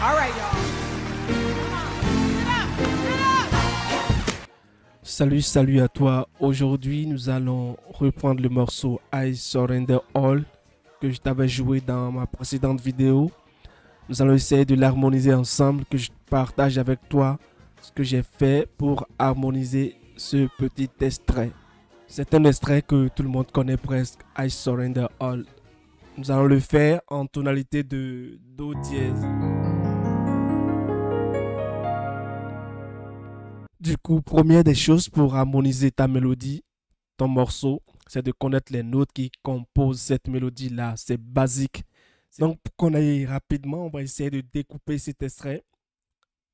All right, y'all. Salut à toi. Aujourd'hui, nous allons reprendre le morceau I Surrender All que je t'avais joué dans ma précédente vidéo. Nous allons essayer de l'harmoniser ensemble, que je partage avec toi ce que j'ai fait pour harmoniser ce petit extrait. C'est un extrait que tout le monde connaît presque, I Surrender All. Nous allons le faire en tonalité de Do dièse. Du coup, première des choses pour harmoniser ta mélodie, ton morceau, c'est de connaître les notes qui composent cette mélodie-là. C'est basique. Donc, pour qu'on aille rapidement, on va essayer de découper cet extrait.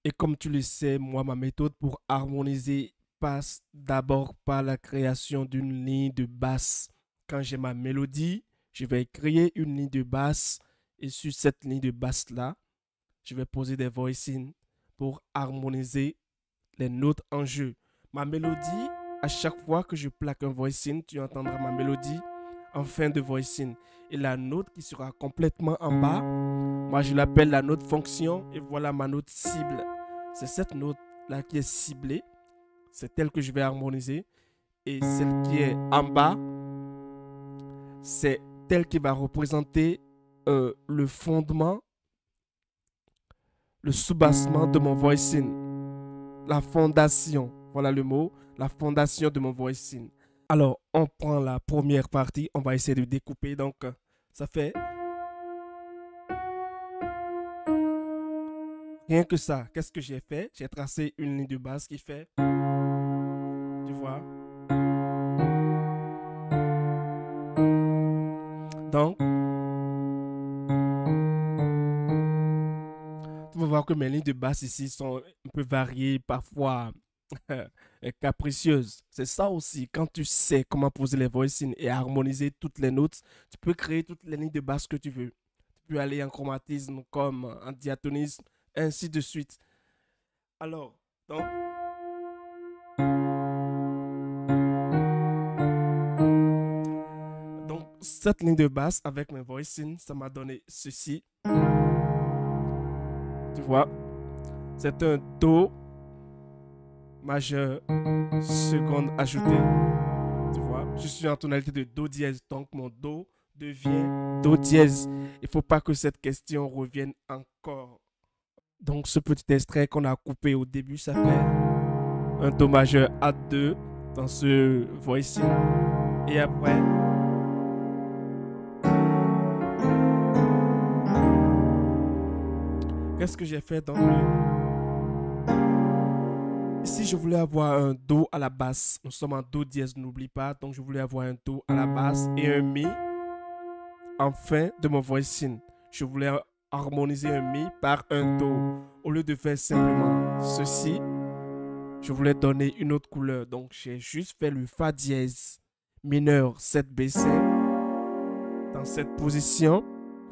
Et comme tu le sais, moi, ma méthode pour harmoniser passe d'abord par la création d'une ligne de basse. Quand j'ai ma mélodie, je vais créer une ligne de basse. Et sur cette ligne de basse-là, je vais poser des voicings pour harmoniser les notes en jeu. Ma mélodie, à chaque fois que je plaque un voicing, tu entendras ma mélodie en fin de voicing. Et la note qui sera complètement en bas, moi je l'appelle la note fonction et voilà ma note cible. C'est cette note-là qui est ciblée, c'est elle que je vais harmoniser. Et celle qui est en bas, c'est elle qui va représenter le fondement, le soubassement de mon voicing. La fondation, voilà le mot, la fondation de mon voicing. Alors, on prend la première partie, on va essayer de découper. Donc, ça fait... Rien que ça, qu'est-ce que j'ai fait? J'ai tracé une ligne de basse qui fait... Tu vois? Donc, tu vas voir que mes lignes de basse ici sont un peu variées, parfois capricieuses. C'est ça aussi, quand tu sais comment poser les voicings et harmoniser toutes les notes, tu peux créer toutes les lignes de basse que tu veux. Tu peux aller en chromatisme comme en diatonisme, ainsi de suite. Alors, donc cette ligne de basse avec mes voicings, ça m'a donné ceci. Tu vois, c'est un Do majeur seconde ajoutée. Tu vois, je suis en tonalité de Do dièse, donc mon Do devient Do dièse. Il ne faut pas que cette question revienne encore. Donc ce petit extrait qu'on a coupé au début, ça fait un Do majeur A2 dans ce voicing. Et après, qu'est-ce que j'ai fait dans le... Ici, je voulais avoir un Do à la basse. Nous sommes en Do dièse, n'oublie pas. Donc, je voulais avoir un Do à la basse et un Mi en fin de mon voicing. Je voulais harmoniser un Mi par un Do. Au lieu de faire simplement ceci, je voulais donner une autre couleur. Donc, j'ai juste fait le Fa dièse mineur 7B5 dans cette position.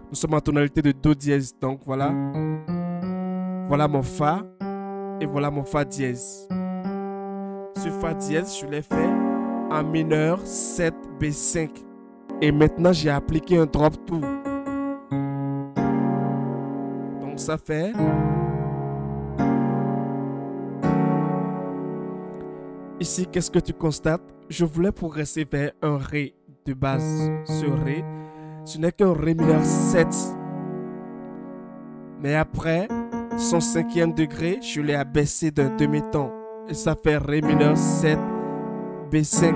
Nous sommes en tonalité de Do dièse. Donc, voilà. Voilà mon Fa. Et voilà mon Fa dièse. Ce Fa dièse, je l'ai fait en mineur 7B5. Et maintenant, j'ai appliqué un drop 2. Donc, ça fait... Ici, qu'est-ce que tu constates? Je voulais progresser vers un Ré de base. Ce Ré, ce n'est qu'un Ré mineur 7. Mais après... son 5e degré, je l'ai abaissé d'un demi-ton. Et ça fait Ré mineur 7, B5.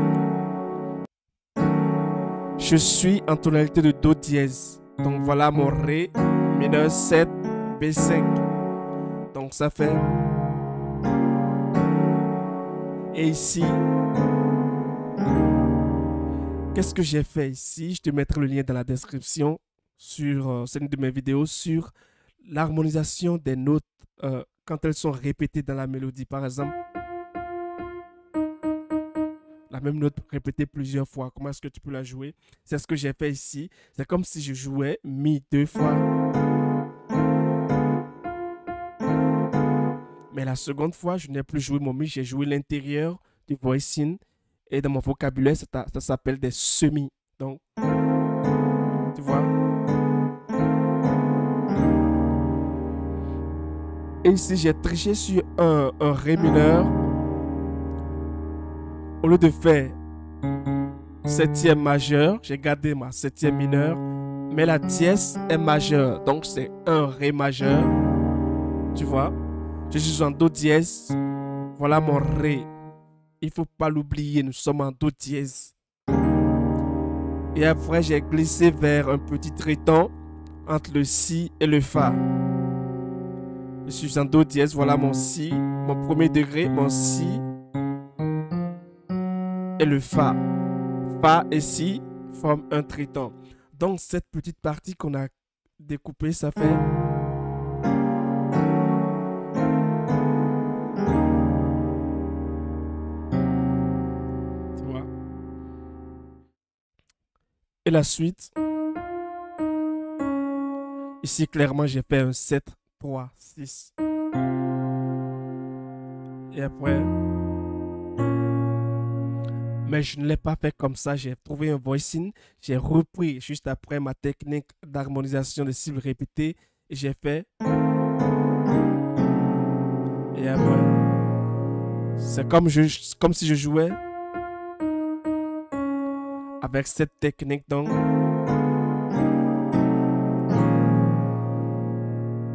Je suis en tonalité de Do dièse. Donc voilà mon Ré mineur 7, B5. Donc ça fait... Et ici... Qu'est-ce que j'ai fait ici? Je te mettrai le lien dans la description sur une de mes vidéos sur... l'harmonisation des notes quand elles sont répétées dans la mélodie. Par exemple, la même note répétée plusieurs fois. Comment est-ce que tu peux la jouer? C'est ce que j'ai fait ici. C'est comme si je jouais Mi 2 fois. Mais la seconde fois, je n'ai plus joué mon Mi. J'ai joué l'intérieur du voicing. Et dans mon vocabulaire, ça s'appelle des semis. Donc, tu vois? Et ici, j'ai triché sur un Ré mineur. Au lieu de faire septième majeur, j'ai gardé ma septième mineure, mais la dièse est majeure. Donc, c'est un Ré majeur. Tu vois? Je suis en Do dièse. Voilà mon Ré. Il ne faut pas l'oublier, nous sommes en Do dièse. Et après, j'ai glissé vers un petit tréton entre le Si et le Fa. Je suis en Do dièse, voilà mon Si, mon premier degré, mon Si et le Fa. Fa et Si forment un tréton. Donc, cette petite partie qu'on a découpée, ça fait... Tu vois? Et la suite... Ici, clairement, j'ai fait un 7, 3, 6. Et après... Mais je ne l'ai pas fait comme ça. J'ai trouvé un voicing. J'ai repris juste après ma technique d'harmonisation de cibles répétées. Et j'ai fait... Et après... C'est comme si je jouais avec cette technique. Donc...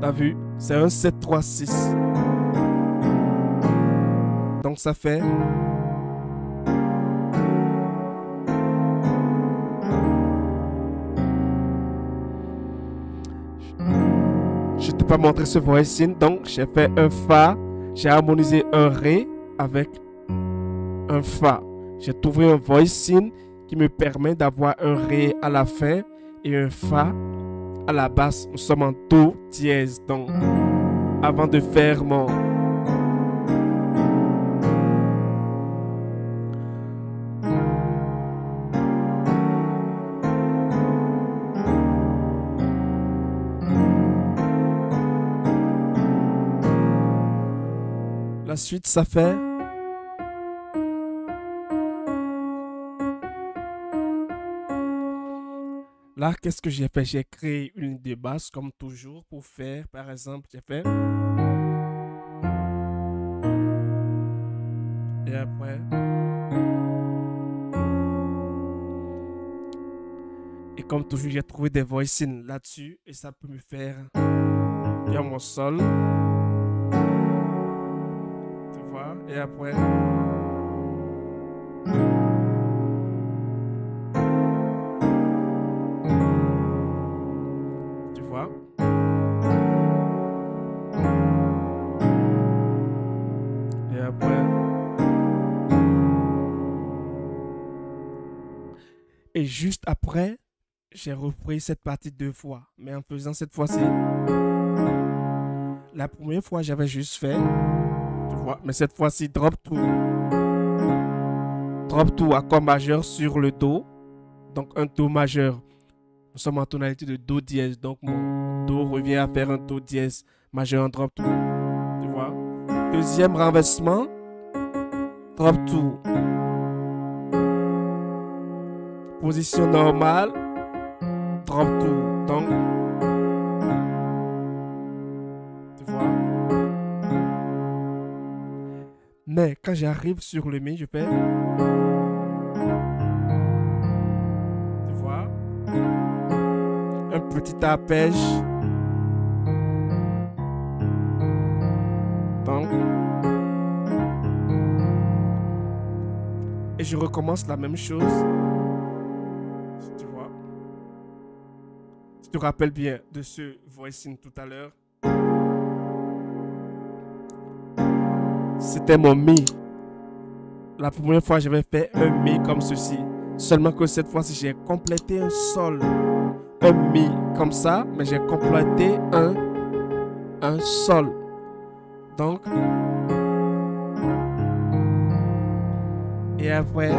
T'as vu? C'est un 7, 3, 6. Donc ça fait... Je t'ai pas montré ce voicing. Donc j'ai fait un Fa. J'ai harmonisé un Ré avec un Fa. J'ai trouvé un voicing qui me permet d'avoir un Ré à la fin et un Fa à la basse. Nous sommes en Do dièse. Donc, avant de faire mon... La suite, ça fait... Là, qu'est-ce que j'ai fait? J'ai créé une ligne de basse, comme toujours, pour faire, par exemple, j'ai fait... Et après... Et comme toujours, j'ai trouvé des voicings là-dessus, et ça peut me faire... bien mon sol. Tu vois? Et après... Et après... Et juste après, j'ai repris cette partie 2 fois. Mais en faisant cette fois-ci... La première fois, j'avais juste fait... Tu vois? Mais cette fois-ci, drop tout. Drop tout, accord majeur sur le Do. Donc un Do majeur. Nous sommes en tonalité de Do dièse. Donc mon Do revient à faire un Do dièse majeur en drop tout. Tu vois? Deuxième renversement. Drop tout. Position normale. Drop tout. Donc, tu vois? Mais quand j'arrive sur le Mi, je fais... Tu vois? Un petit arpège. Donc... Et je recommence la même chose. Tu vois? Tu te rappelles bien de ce voicing tout à l'heure? C'était mon Mi. La première fois, j'avais fait un Mi comme ceci. Seulement que cette fois-ci, j'ai complété un Sol. Un Mi comme ça, mais j'ai complété un Sol. Donc... Et après...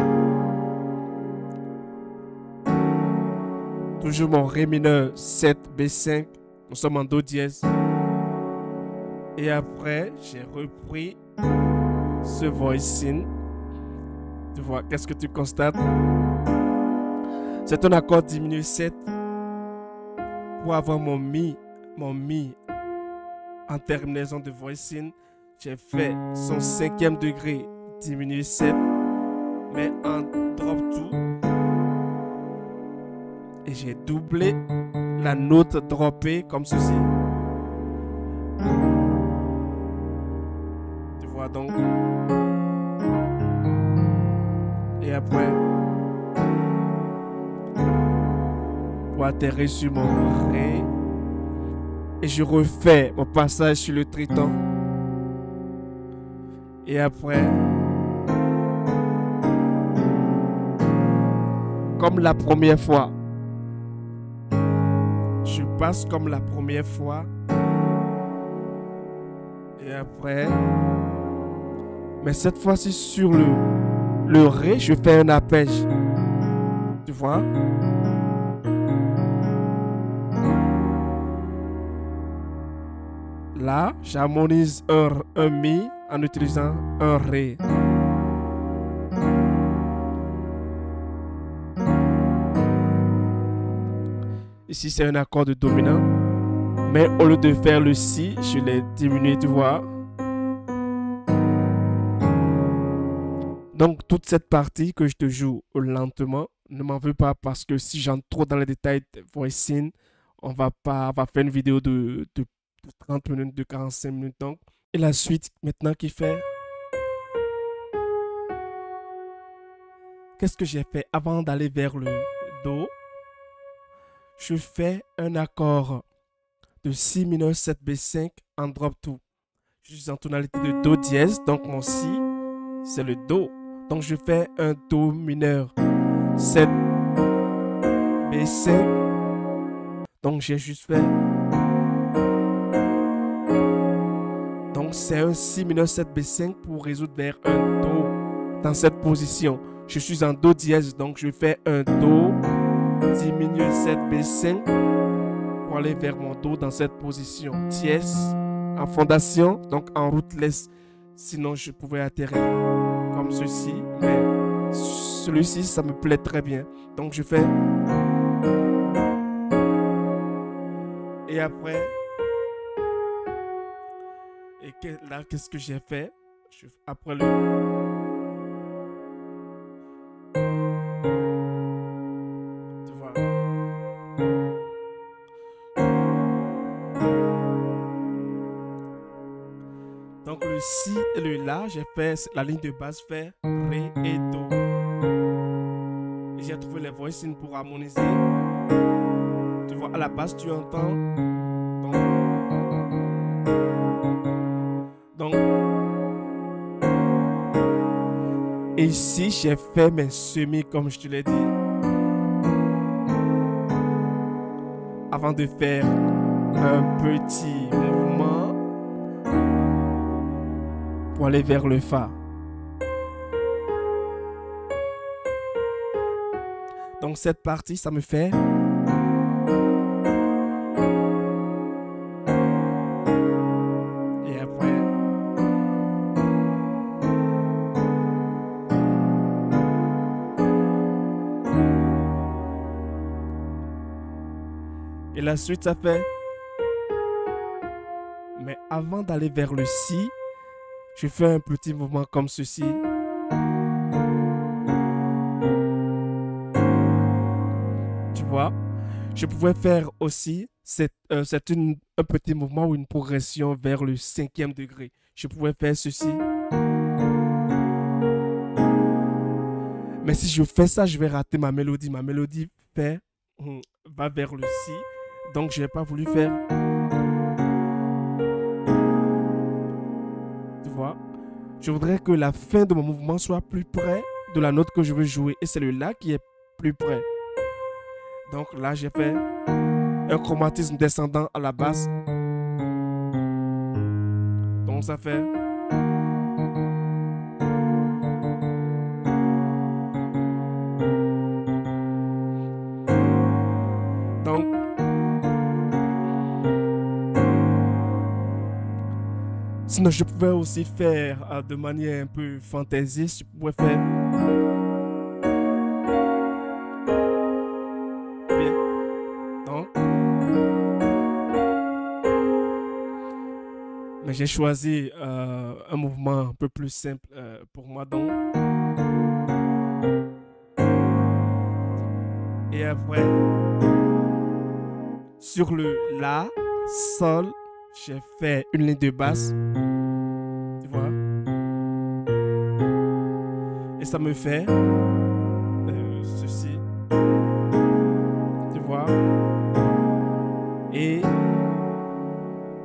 Toujours mon Ré mineur 7, B5. Nous sommes en Do dièse. Et après, j'ai repris ce voicing. Tu vois, qu'est-ce que tu constates? C'est un accord diminué 7 pour avoir mon Mi en terminaison de voicing, j'ai fait son 5e degré diminué 7, mais en drop 2, et j'ai doublé la note droppée comme ceci. Tu vois donc. Et après, pour atterrir sur mon Ré, et je refais mon passage sur le triton. Et après, comme la première fois, je passe comme la première fois. Et après, mais cette fois-ci sur le Ré, je fais un arpège. Tu vois? Là, j'harmonise un Mi en utilisant un Ré. Ici, c'est un accord de dominant. Mais au lieu de faire le Si, je l'ai diminué, tu vois. Donc, toute cette partie que je te joue lentement, ne m'en veux pas parce que si j'entre trop dans les détails de voicing, on va faire une vidéo de 30 minutes, de 45 minutes. Donc. Et la suite, maintenant, qui fait... Qu'est-ce que j'ai fait avant d'aller vers le Do? Je fais un accord de Si mineur 7 B5 en drop 2. Je suis en tonalité de Do dièse, donc mon Si, c'est le Do. Donc je fais un Do mineur 7 B5. Donc j'ai juste fait. Donc c'est un Si mineur 7 B5 pour résoudre vers un Do dans cette position. Je suis en Do dièse, donc je fais un Do diminué 7 B5 pour aller vers mon Do dans cette position. Dièse en fondation, donc en rootless. Sinon je pouvais atterrir comme ceci, mais celui-ci ça me plaît très bien. Donc je fais. Et après, là qu'est-ce que j'ai fait? Après le. Tu vois. Donc le Si et le La, j'ai fait la ligne de base fait Ré et Do. Et j'ai trouvé les voicings pour harmoniser. Tu vois, à la base tu entends. Donc et ici j'ai fait mes semis comme je te l'ai dit. Avant de faire un petit mouvement pour aller vers le Fa. Donc cette partie, ça me fait. Et après. Et la suite, ça fait. Mais avant d'aller vers le Si, je fais un petit mouvement comme ceci. Tu vois, je pouvais faire aussi, c'est un petit mouvement ou une progression vers le 5e degré. Je pouvais faire ceci. Mais si je fais ça, je vais rater ma mélodie. Ma mélodie va vers le Si. Donc, je n'ai pas voulu faire. Tu vois, je voudrais que la fin de mon mouvement soit plus près de la note que je veux jouer. Et c'est le La qui est plus près. Donc là, j'ai fait un chromatisme descendant à la basse. Donc ça fait. Donc. Sinon, je pouvais aussi faire de manière un peu fantaisiste. Je pouvais faire. Bien. 1, Mais j'ai choisi un mouvement un peu plus simple pour moi. Donc, et après, sur le La, Sol, j'ai fait une ligne de basse. Tu vois? Et ça me fait ceci. Tu vois? Et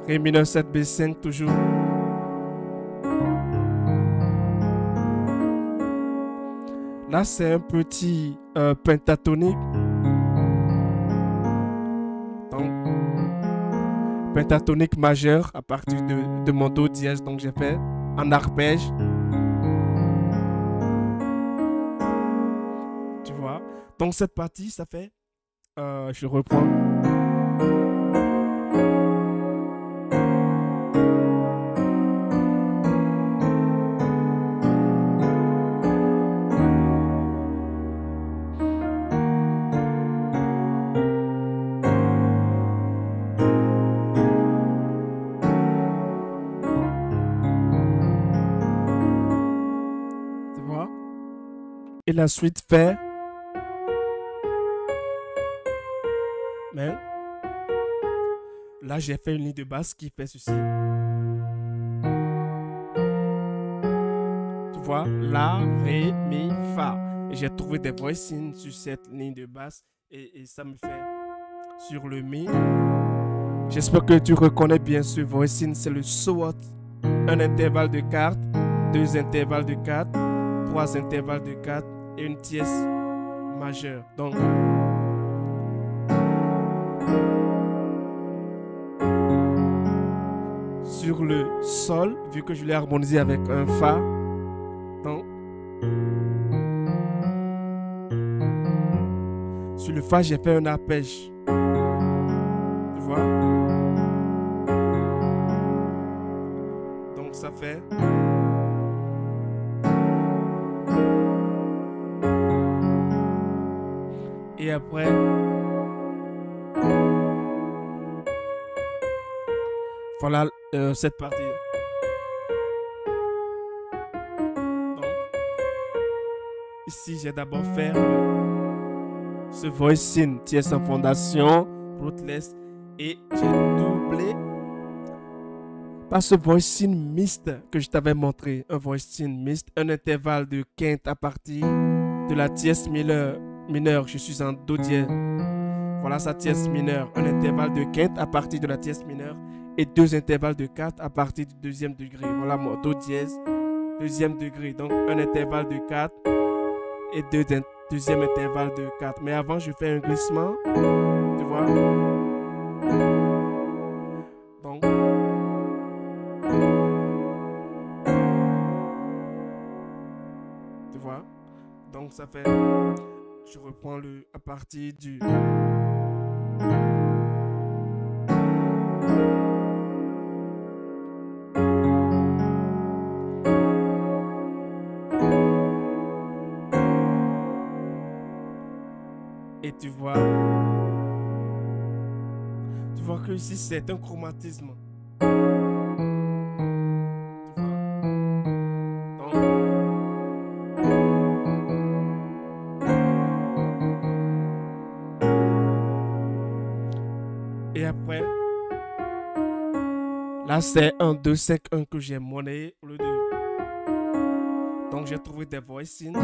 Ré mineur 7 B5 toujours. Là, c'est un petit pentatonique. Donc, pentatonique majeur à partir de mon Do dièse. Donc, j'ai fait en arpège. Tu vois? Donc, cette partie, ça fait. Je reprends. Tu vois? Et la suite fait. Mais là, j'ai fait une ligne de basse qui fait ceci. Tu vois? La, Ré, Mi, Fa. Et j'ai trouvé des voicings sur cette ligne de basse. Et ça me fait sur le Mi. J'espère que tu reconnais bien ce voicing. C'est le SWOT. Un intervalle de 4, deux intervalles de 4, trois intervalles de 4 et une tierce majeure. Donc, sur le Sol, vu que je l'ai harmonisé avec un Fa, donc, sur le Fa, j'ai fait un arpège. Tu vois? Donc, ça fait. Et après, voilà cette partie. Donc, ici, j'ai d'abord fait ce voicing tierce en fondation, rootless, et j'ai doublé par ce voicing mixte que je t'avais montré. Un voicing mixte, un intervalle de quinte à partir de la tierce mineure. Je suis en Do dièse. Voilà sa tierce mineure. Un intervalle de quinte à partir de la tierce mineure et deux intervalles de 4 à partir du deuxième degré. Voilà mon Do dièse, deuxième degré. Donc un intervalle de 4 et deuxième intervalle de 4. Mais avant, je fais un glissement. Tu vois? Donc, tu vois? Donc ça fait. Je reprends à partir du. Et tu vois que ici c'est un chromatisme. Tu vois? Donc, et après, là c'est un 2, 5, 1 que j'ai monnayé au lieu de. Donc j'ai trouvé des voicings.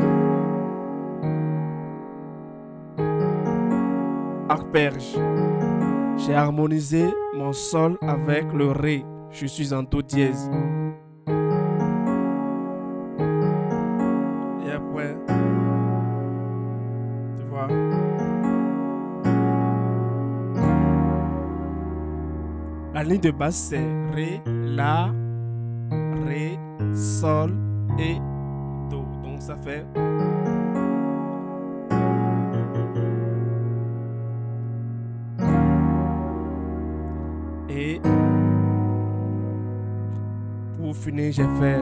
Arpège. J'ai harmonisé mon Sol avec le Ré. Je suis en Do dièse. Et après, tu vois. La ligne de basse c'est Ré, La, Ré, Sol et Do. Donc ça fait. Et pour finir, j'ai fait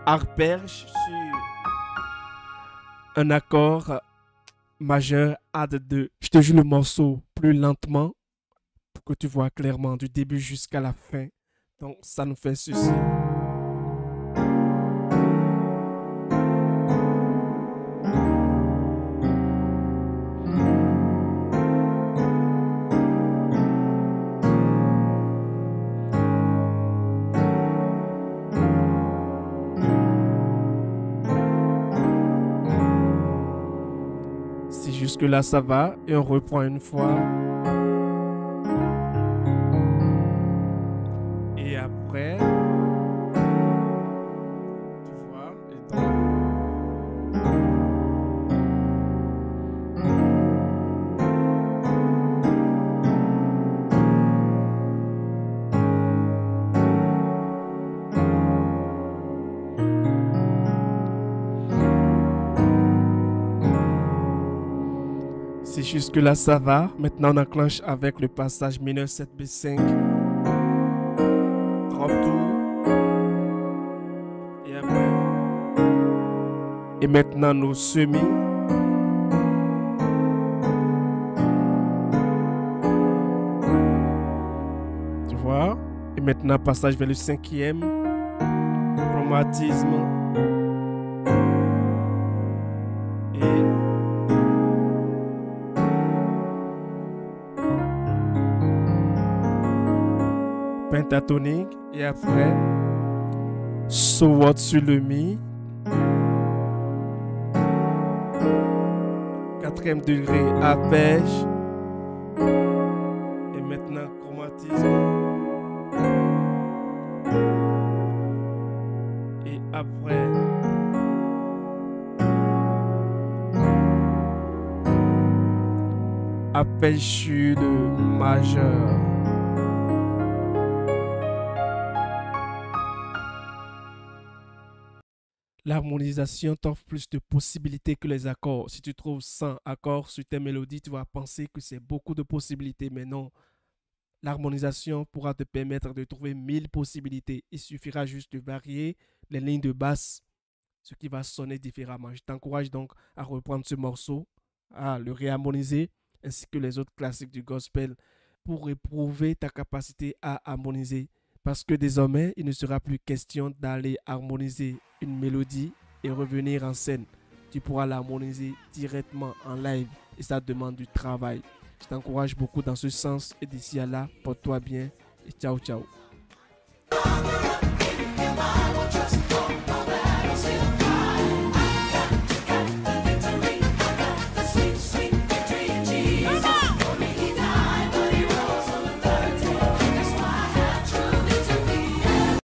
arpège sur un accord majeur A de 2. Je te joue le morceau plus lentement pour que tu vois clairement du début jusqu'à la fin. Donc, ça nous fait ceci. Si jusque-là ça va, et on reprend une fois. Et après, tu vois, et donc, si jusque-là ça va, maintenant on enclenche avec le passage mineur 7B5. 30 tours. Et après. Et maintenant nos semis. Tu vois? Et maintenant passage vers le 5e. Chromatisme. Et pentatonique. Et après, so what sur le mi. 4e degré, arpège. Et maintenant, chromatisme. Et après, arpège sur le majeur. L'harmonisation t'offre plus de possibilités que les accords. Si tu trouves 100 accords sur tes mélodies, tu vas penser que c'est beaucoup de possibilités, mais non. L'harmonisation pourra te permettre de trouver 1000 possibilités. Il suffira juste de varier les lignes de basse, ce qui va sonner différemment. Je t'encourage donc à reprendre ce morceau, à le réharmoniser, ainsi que les autres classiques du gospel, pour éprouver ta capacité à harmoniser. Parce que désormais, il ne sera plus question d'aller harmoniser une mélodie et revenir en scène. Tu pourras l'harmoniser directement en live et ça demande du travail. Je t'encourage beaucoup dans ce sens et d'ici à là, porte-toi bien et ciao ciao.